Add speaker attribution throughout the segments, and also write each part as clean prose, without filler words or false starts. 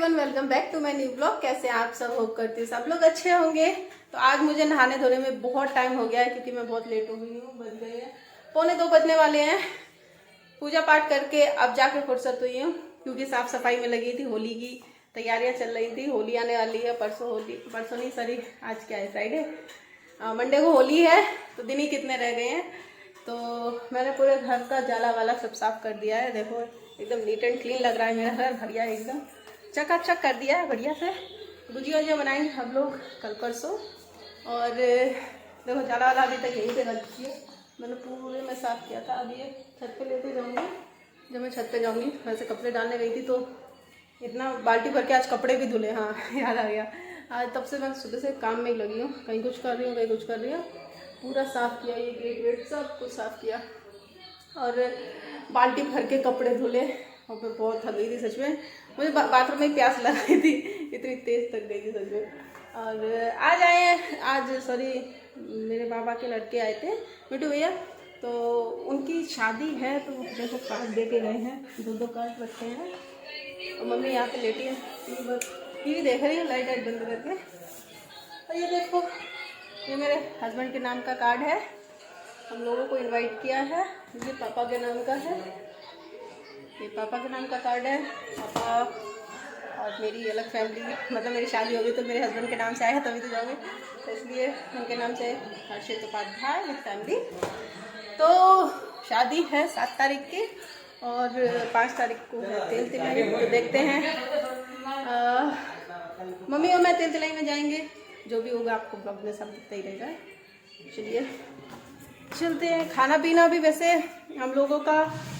Speaker 1: Everyone, welcome back to my new blog. कैसे आप सब, होप करती हूँ सब लोग अच्छे होंगे। तो आज मुझे नहाने धोने में बहुत टाइम हो गया है क्योंकि मैं बहुत लेट हो गई हूँ। बज गए हैं 1:45 बजने वाले हैं। पूजा पाठ करके अब जाके फुर्सत हुई हूँ क्योंकि साफ सफाई में लगी थी। होली की तैयारियां चल रही थी। होली आने वाली है, परसों होली, परसों नहीं सॉरी, आज क्या है, फ्राइडे, मंडे को होली है। तो दिन ही कितने रह गए हैं। तो मैंने पूरे घर का जाला वाला सब साफ कर दिया है। देखो एकदम नीट एंड क्लीन लग रहा है मेरा घर, बढ़िया एकदम चकाचक कर दिया है बढ़िया से। गुजिया वुजिया बनाएंगे हम लोग कल परसों। और देखो जाला वाला अभी तक यहीं पे रख दिया, मैंने पूरे में साफ किया था। अब ये छत पे लेते जाऊंगी। जब मैं छत पे जाऊंगी, वैसे कपड़े डालने गई थी तो इतना बाल्टी भर के आज कपड़े भी धुले। हाँ याद आ गया, आज तब से मैं सुबह से काम में ही लगी हूँ, कहीं कुछ कर रही हूँ कहीं कुछ कर रही हूँ। पूरा साफ किया, ये गेट वेट सब कुछ साफ किया और बाल्टी भर के कपड़े धुले। और मैं बहुत थक गई थी सच में, मुझे बाथरूम में प्यास लग रही थी, इतनी तेज थक गई थी सच में। और आज आए हैं, आज सॉरी मेरे बाबा के लड़के आए थे, मिठू भैया, तो उनकी शादी है। तो देखो कार्ड दे के गए हैं, 2 कार्ड रखे हैं। और मम्मी यहाँ पे लेटी है, टीवी देख रही है लाइट वाइट बंद करके। और ये देखो, ये मेरे हस्बैंड के नाम का कार्ड है, हम लोगों को इनवाइट किया है। ये पापा के नाम का है, ये पापा के नाम का कार्ड है। पापा और मेरी अलग फैमिली, मतलब मेरी शादी होगी तो मेरे हस्बैंड के नाम से आया तभी तो जाओगे, तो इसलिए उनके नाम से हर्षित उपाध्याय विद फैमिली। तो शादी है 7 तारीख की और 5 तारीख को है तेल तिलाई। तो देखते हैं, मम्मी और मैं तेल तिलाई में जाएंगे। जो भी होगा आपको ब्लॉग में सब दिखता ही रहेगा। चलिए चलते हैं। खाना पीना भी वैसे हम लोगों का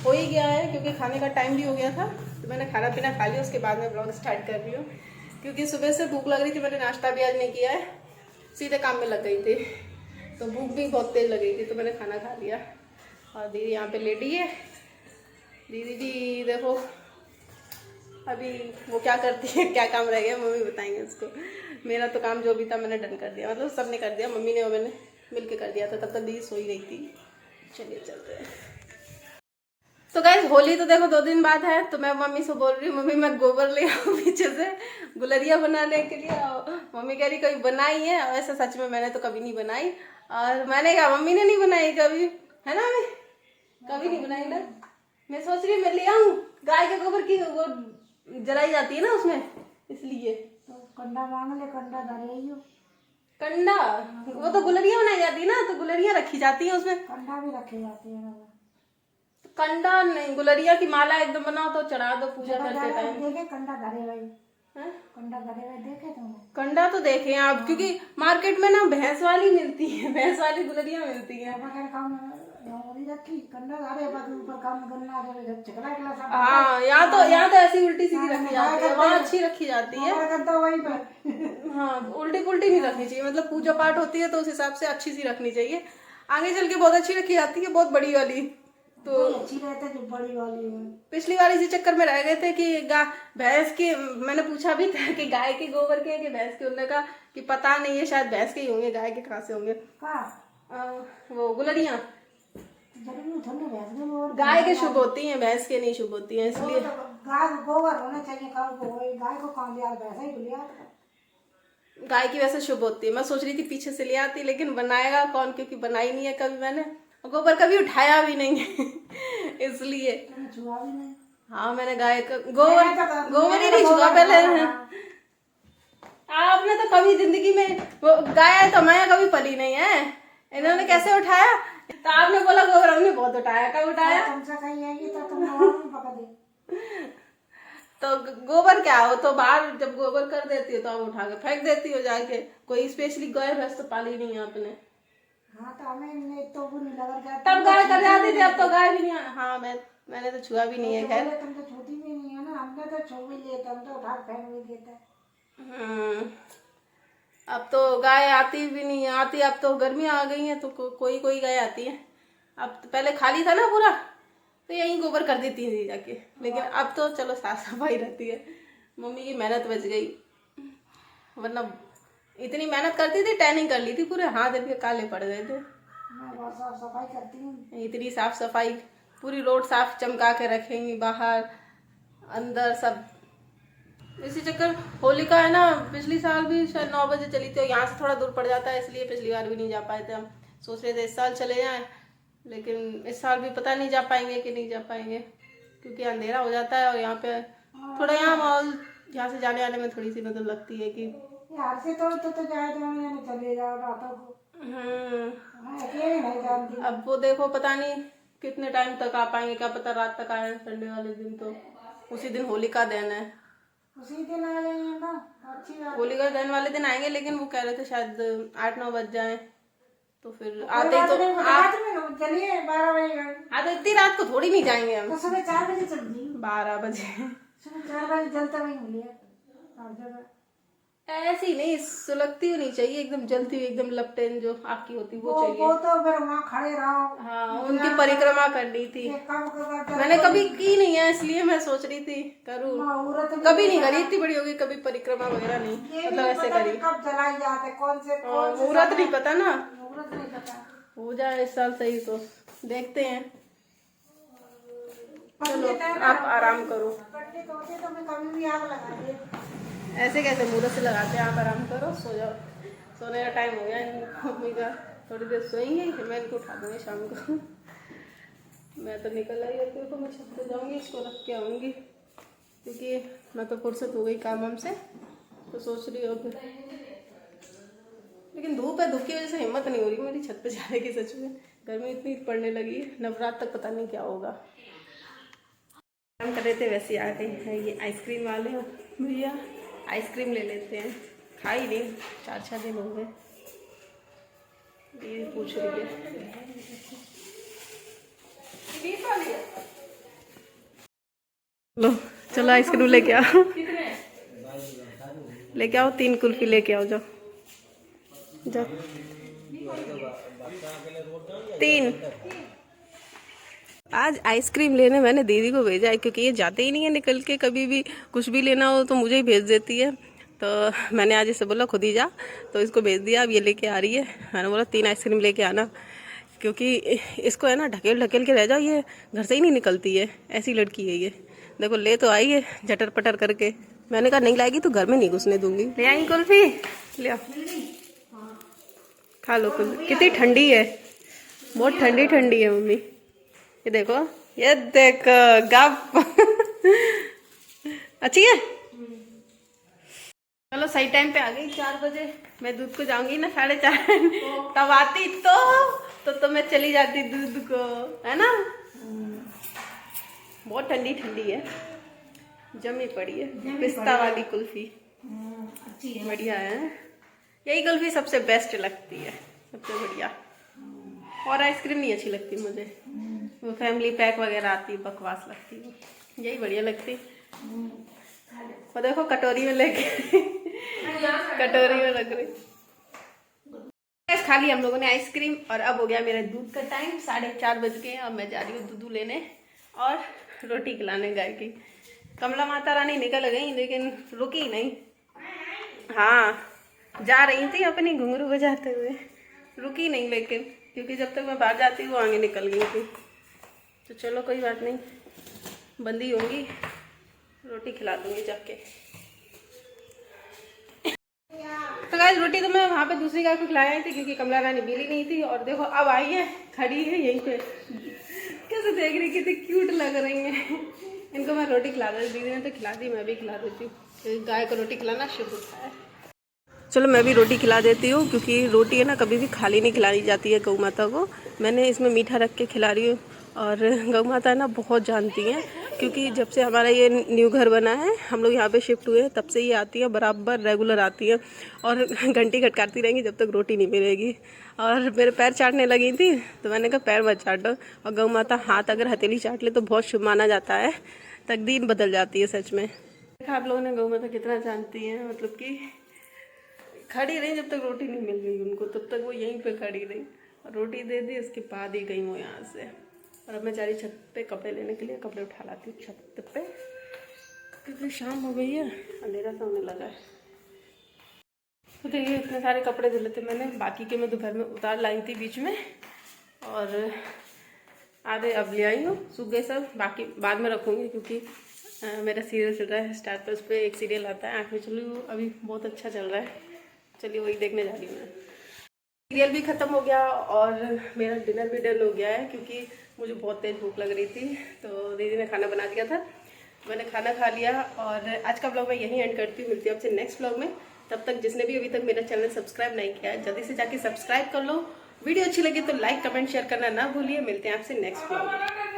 Speaker 1: हो ही गया है क्योंकि खाने का टाइम भी हो गया था। तो मैंने खाना पीना खा लिया, उसके बाद में ब्लॉग स्टार्ट कर रही हूँ क्योंकि सुबह से भूख लग रही थी। मैंने नाश्ता भी आज नहीं किया है, सीधे काम में लग गई थी, तो भूख भी बहुत तेज लग रही थी, तो मैंने खाना खा लिया। और दीदी यहाँ पे लेटी है। दीदी जी देखो अभी वो क्या करती है, क्या काम रह गया मम्मी बताएंगे उसको। मेरा तो काम जो भी था मैंने डन कर दिया, मतलब सब ने कर दिया, मम्मी ने और मैंने मिल के कर दिया था। तब तक दीदी सो ही गई थी। चलिए चलते हैं। तो गाइस होली तो देखो 2 दिन बाद है, तो मैं मम्मी से बोल रही हूँ, मम्मी मैं गोबर ले आऊँ पीछे से गुलरिया बनाने के लिए। मम्मी कह रही कभी बनाई है? और ऐसा सच में मैंने तो कभी नहीं बनाई। और मैंने कहा मम्मी ने नहीं बनाई कभी, है ना, मैं कभी नहीं बनाई ना। मैं सोच रही हूँ मैं ले आऊँ, गाय के गोबर की वो जलाई जाती है ना उसमें, इसलिए।
Speaker 2: तो कंडा मांग ले, कंडा डालियो।
Speaker 1: कंडा वो तो गुलरिया बनाई जाती है ना, तो गुलरिया रखी जाती है उसमें,
Speaker 2: कंडा भी रखे जाते हैं।
Speaker 1: कंडा नहीं, गुलरिया की माला एकदम बनाओ तो चढ़ा दो पूजा करते टाइम।
Speaker 2: देखे कंडा धरे भाई, कंडा धरे भाई देखे तुमने?
Speaker 1: कंडा तो देखे आप, क्योंकि मार्केट में ना भैंस वाली मिलती है, भैंस वाली गुलरिया मिलती है। हाँ यहाँ तो ऐसी उल्टी सीधी रखी जाती है, वहाँ अच्छी रखी जाती है। हाँ उल्टी पुल्टी नहीं रखनी चाहिए, मतलब पूजा पाठ होती है तो उस हिसाब से अच्छी सी रखनी चाहिए। आगे चल के बहुत अच्छी रखी जाती है, बहुत बड़ी वाली तो
Speaker 2: अच्छी रहता है जो बड़ी वाली है।
Speaker 1: पिछली बार इसी चक्कर में रह गए थे कि भैंस के, मैंने पूछा भी था कि गाय के गोबर के कि भैंस के, उन्होंने कहा कि पता नहीं है, शायद भैंस के ही होंगे, गाय के कहाँ से होंगे। वो गुलरिया गाय के शुभ होती हैं, भैंस के नहीं शुभ होती हैं, इसलिए
Speaker 2: गाय गोबर होना चाहिए। गाय को कहाँ लिया, भैंसा ही लिया।
Speaker 1: गाय की वैसे शुभ होती है। मैं सोच रही थी पीछे से ले आती, लेकिन बनाएगा कौन, क्योंकि बनाई नहीं है कभी मैंने, गोबर कभी उठाया भी नहीं इसलिए।
Speaker 2: छुआ भी नहीं।
Speaker 1: हाँ मैंने गाय का गोबर ही नहीं छुआ पहले। आपने तो कभी जिंदगी में वो गाय तो मैं कभी पली नहीं है, इन्होंने कैसे उठाया? तो आपने बोला गोबर, हमने बहुत उठाया। कब उठाया? तो गोबर क्या हो, तो बाहर जब गोबर कर देती हो तो आप उठा के फेंक देती हो जाके। कोई स्पेशली गाय भैंस तो पाली नहीं है आपने।
Speaker 2: हाँ तो हमें तो नहीं लगा,
Speaker 1: तब गाय कर जाती थी, अब तो गाय भी नहीं है। हाँ मैंने तो छुआ भी नहीं है। खैर
Speaker 2: तुम तो छोटी भी नहीं है ना, हमने तो छू भी लेते, हम तो उठा फेंक भी देते।
Speaker 1: अब तो गाय आती भी नहीं आती, अब तो गर्मी आ गई है तो कोई गाय आती है। अब तो पहले खाली था ना पूरा, तो यहीं गोबर कर देती है जाके, लेकिन अब तो चलो साफ सफाई रहती है। मम्मी की मेहनत बच गई, वरना इतनी मेहनत करती थी, टैनिंग कर ली थी, पूरे हाथ इनके काले पड़ गए थे।
Speaker 2: मैं बहुत साफ सफाई करती हूँ,
Speaker 1: इतनी साफ सफाई, पूरी रोड साफ चमका के रखेंगी, बाहर अंदर सब इसी चक्कर होलिका है ना, पिछली साल भी शायद 9 बजे चली थी और यहाँ से थोड़ा दूर पड़ जाता है, इसलिए पिछली बार भी नहीं जा पाए थे हम। सोच रहे थे इस साल चले जाएं, लेकिन इस साल भी पता नहीं जा पाएंगे कि नहीं जा पाएंगे, क्योंकि अंधेरा हो जाता है और यहाँ पे थोड़ा यहाँ माहौल यहाँ से जाने आने में थोड़ी सी मतलब लगती है कि
Speaker 2: यार से तो जाए तो यहाँ चले जाओ रातों को। अकेले नहीं जानती।
Speaker 1: अब वो देखो पता नहीं कितने टाइम तक आ पाएंगे, क्या पता रात तक आए। संडे वाले दिन तो उसी दिन होलिका दहन है,
Speaker 2: उसी दिन आ जाएंगे ना, अच्छी बात।
Speaker 1: होलिका दहन वाले दिन आएंगे, लेकिन वो कह रहे थे शायद 8-9 बज जाए, तो फिर आते ही तो
Speaker 2: रात में चलिए 12 बजे।
Speaker 1: हाँ तो इतनी रात को थोड़ी नहीं जाएंगे हम,
Speaker 2: तो सुबह 4 बजे चल दी।
Speaker 1: 12 बजे
Speaker 2: सुबह 4 बजे जलता वही मिलिए।
Speaker 1: ऐसी नहीं, सुलगती होनी चाहिए, एकदम जलती हुई, एकदम लपटेन जो आग की होती वो चाहिए।
Speaker 2: वो तो फिर वहाँ खड़े रहो।
Speaker 1: हाँ उनकी परिक्रमा करनी थी, मैंने कभी की नहीं है, इसलिए मैं सोच रही थी करूँ। कभी नहीं करी, इतनी बड़ी होगी कभी परिक्रमा वगैरह नहीं, मतलब ऐसे करी।
Speaker 2: कब जलाई जाते कौन से
Speaker 1: मुहूर्त नहीं पता ना,
Speaker 2: मुहूर्त नहीं पता।
Speaker 1: हो जाए इस साल सही तो देखते हैं। चलो आप आराम करो।
Speaker 2: तो मैं कभी भी आग लगा दे।
Speaker 1: ऐसे कैसे मुहूर्त से लगाते हैं, आप आराम करो, सो जाओ। सोने का टाइम हो गया मम्मी का, थोड़ी देर सोएंगे फिर मैं इनको उठा दूंगी शाम को। मैं तो निकल आई होती हूँ, तो मैं छत पे जाऊँगी, इसको रख के आऊँगी, क्योंकि मैं तो फुर्सत हो गई काम वाम से, तो सोच रही हूँ फिर। लेकिन धूप है, धूप की वजह से हिम्मत नहीं हो रही मेरी छत पे जाने की। सच में गर्मी इतनी पड़ने लगी, नवरात्र तक पता नहीं क्या होगा। काम कर रहे थे वैसे आ गए हैं ये आइसक्रीम वाले, भैया आइसक्रीम ले लेते हैं। खा ही नहीं, 4-6 दिन हो गए। ये पूछ रही है, लो चलो आइसक्रीम लेके आओ, लेके आओ 3 कुल्फी लेके आओ, जाओ जाओ 3। आज आइसक्रीम लेने मैंने दीदी को भेजा है, क्योंकि ये जाते ही नहीं है निकल के, कभी भी कुछ भी लेना हो तो मुझे ही भेज देती है। तो मैंने आज इसे बोला खुद ही जा, तो इसको भेज दिया। अब ये लेके आ रही है, मैंने बोला 3 आइसक्रीम लेके आना, क्योंकि इसको है ना ढकेल ढकेल के रह जाओ, ये घर से ही नहीं निकलती है, ऐसी लड़की है ये। देखो ले तो आई है झटर पटर करके, मैंने कहा नहीं लाएगी तो घर में नहीं घुसने दूंगी। ले आई कुल्फी, ले आओ खा लो कुल्फी। कितनी ठंडी है, बहुत ठंडी ठंडी है मम्मी। ये देखो, ये देखो गप अच्छी है। चलो सही टाइम पे आ गई, 4 बजे। मैं दूध को जाऊंगी ना 4:30, तब आती तो मैं चली जाती दूध को, है ना। बहुत ठंडी ठंडी है, जमी पड़ी है, पिस्ता वाली कुल्फी अच्छी है, बढ़िया है। यही कुल्फी सबसे बेस्ट लगती है, सबसे बढ़िया। और आइसक्रीम नहीं अच्छी लगती मुझे, वो फैमिली पैक वगैरह आती है, बकवास लगती है, यही बढ़िया लगती। और देखो कटोरी में लेके कटोरी में लग रही। खा लिया हम लोगों ने आइसक्रीम, और अब हो गया मेरा दूध का टाइम, 4:30 बज गए। अब मैं जा रही हूँ दूध लेने और रोटी खिलाने गाय की। कमला माता रानी निकल गई, लेकिन रुकी नहीं। हाँ जा रही थी अपनी घुंघरू बजाते हुए, रुकी नहीं, लेकिन क्योंकि जब तक मैं बाहर जाती हूँ वो आगे निकल गई थी। तो चलो कोई बात नहीं, बंदी होंगी, रोटी खिला दूंगी जाके। तो गाइस रोटी तो मैं वहाँ पे दूसरी गाय को खिलाया थी, क्योंकि कमला रानी मिली नहीं थी। और देखो अब आई है, खड़ी है यहीं पे, कैसे देख रही, कितनी क्यूट लग रही है। इनको मैं रोटी खिला देती, दीदी ने तो खिला दी, मैं भी खिला देती हूँ। गाय को रोटी खिलाना शुभ होता है। चलो मैं भी रोटी खिला देती हूँ, क्योंकि रोटी है ना कभी भी खाली नहीं खिलाई जाती है गौ माता को। मैंने इसमें मीठा रख के खिला रही हूँ। और गौ माता है ना बहुत जानती हैं, क्योंकि जब से हमारा ये न्यू घर बना है, हम लोग यहाँ पे शिफ्ट हुए हैं, तब से ये आती है, बराबर रेगुलर आती है और घंटी खटकाती रहेंगी जब तक रोटी नहीं मिलेगी। और मेरे पैर चाटने लगी थी, तो मैंने कहा पैर मत चाटो। और गौ माता हाथ अगर हथेली चाट ले तो बहुत शुभ माना जाता है, तकदीर बदल जाती है सच में। आप लोगों ने गौ माता कितना जानती हैं, मतलब कि खड़ी रही जब तक रोटी नहीं मिल गई उनको, तब तक वो यहीं पे खड़ी रही और रोटी दे दी, उसके बाद ही गई वो यहाँ से। और अब मैं जा रही छत पे कपड़े लेने के लिए, कपड़े उठा लाती हूँ छत पे, क्योंकि शाम हो गई है, अंधेरा सा होने लगा है। तो देखिए इतने सारे कपड़े धुले थे मैंने, बाकी के मैं दोपहर में उतार लाई थी बीच में, और आधे अब ले आई हूँ, सूख गए सब, बाकी बाद में रखूँगी, क्योंकि मेरा सीरियल चल रहा है स्टार प्लस पे, एक सीरियल आता है आँख में चलू, अभी बहुत अच्छा चल रहा है। चलिए वही देखने जा रही हूँ मैं। सीरियल भी ख़त्म हो गया और मेरा डिनर भी डन हो गया है, क्योंकि मुझे बहुत तेज़ भूख लग रही थी। तो दीदी ने खाना बना दिया था, मैंने खाना खा लिया। और आज का ब्लॉग मैं यहीं एंड करती हूँ, मिलती हूँ आपसे नेक्स्ट ब्लॉग में। तब तक जिसने भी अभी तक मेरा चैनल सब्सक्राइब नहीं किया है जल्दी से जाके सब्सक्राइब कर लो। वीडियो अच्छी लगी तो लाइक कमेंट शेयर करना ना भूलिए। मिलते हैं आपसे नेक्स्ट ब्लॉग में।